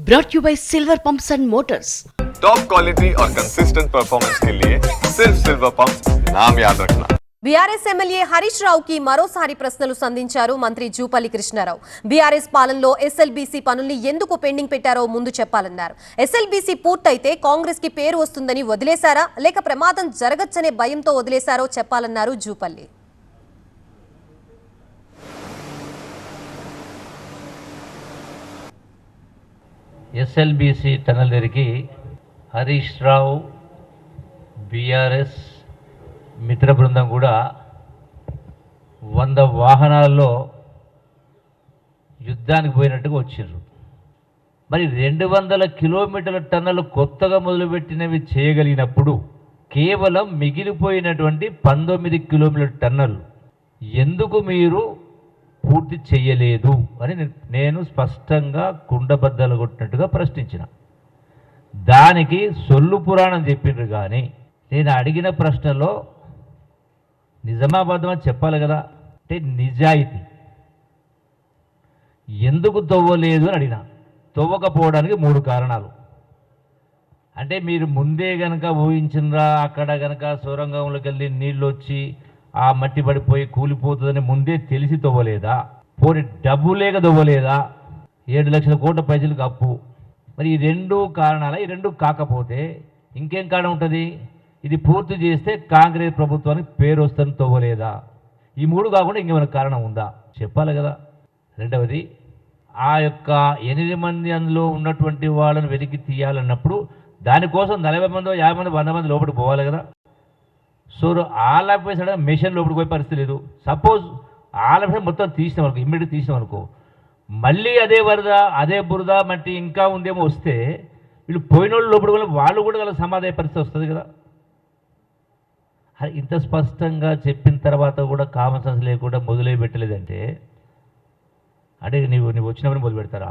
brought you by Silver Pumps and Motors. Top quality और consistent performance के लिए सिर्फ सिल्वर पंप्स नाम याद रखना। బీఆర్ఎస్ ఎమ్మెల్యే హరీష్ రావుకి మరోసారి ప్రశ్నలు సంధించారు మంత్రి జూపల్లి కృష్ణారావు. బీఆర్ఎస్ పాలనలో ఎస్ఎల్బీసీ పనుల్ని ఎందుకు పెండింగ్ పెట్టారో ముందు చెప్పాలన్నారు. ఎస్ఎల్బీసీ పూర్తయితే కాంగ్రెస్ కి పేరు వస్తుందని వదిలేశారా లేక ప్రమాదం జరగచ్చనే భయంతో వదిలేశారో చెప్పాలన్నారు జూపల్లి. ఎస్ఎల్బీసీ టనల్ దగ్గరికి హరీష్ రావు బీఆర్ఎస్ మిత్ర బృందం కూడా 100 వాహనాల్లో యుద్ధానికి పోయినట్టుగా వచ్చిండ్రు. మరి 200 కిలోమీటర్ల టన్నలు కొత్తగా మొదలుపెట్టినవి చేయగలిగినప్పుడు కేవలం మిగిలిపోయినటువంటి 19 కిలోమీటర్ల టన్నలు ఎందుకు మీరు పూర్తి చేయలేదు అని నేను స్పష్టంగా కుండబద్దలు కొట్టినట్టుగా ప్రశ్నించిన. దానికి సొల్లు పురాణం చెప్పిండ్రు. కానీ నేను అడిగిన ప్రశ్నలో నిజామాబాద్ అని చెప్పాలి కదా, అంటే నిజాయితీ ఎందుకు తవ్వలేదు అని అడిగిన. తవ్వకపోవడానికి 3 కారణాలు. అంటే మీరు ముందే గనక ఊహించినరా అక్కడ గనక సొరంగంలోకి వెళ్ళి నీళ్ళు వచ్చి ఆ మట్టి పడిపోయి కూలిపోతుందని ముందే తెలిసి తవ్వలేదా? పోనీ డబ్బు లేక తవ్వలేదా? 7 లక్షల కోట్ల ప్రజలకు అప్పు. మరి ఈ 2 కారణాల, ఈ 2 కాకపోతే ఇంకేం కారణం ఉంటుంది? ఇది పూర్తి చేస్తే కాంగ్రెస్ ప్రభుత్వానికి పేరు వస్తుందని తవ్వలేదా? ఈ 3 కాకుండా ఇంకేమైనా కారణం ఉందా? చెప్పాలి కదా. రెండవది, ఆ యొక్క 8 మంది అందులో ఉన్నటువంటి వాళ్ళని వెతికి తీయాలన్నప్పుడు దానికోసం 40 మందో 50 మంది 100 మంది లోపలికి పోవాలి కదా. సో ఆల్ ఆపేసాడ మిషన్ లోపలికి పోయే పరిస్థితి లేదు. సపోజ్ ఆల్ ఆపేసాడు మొత్తం తీసినాం అనుకో, ఇమ్మీడియట్ తీసినాం అనుకో, మళ్ళీ అదే వరద అదే బురద మట్టి ఇంకా ఉందేమో వస్తే వీళ్ళు పోయిన వాళ్ళు లోపలికి వాళ్ళు కూడా వాళ్ళ సమాధాన పరిస్థితి వస్తుంది కదా. ఇంత స్పష్టంగా చెప్పిన తర్వాత కూడా కామన్ సెన్స్ లేకుండా మొదలై పెట్టలేదంటే అంటే నువ్వు వచ్చినప్పుడు మొదలు పెడతారా?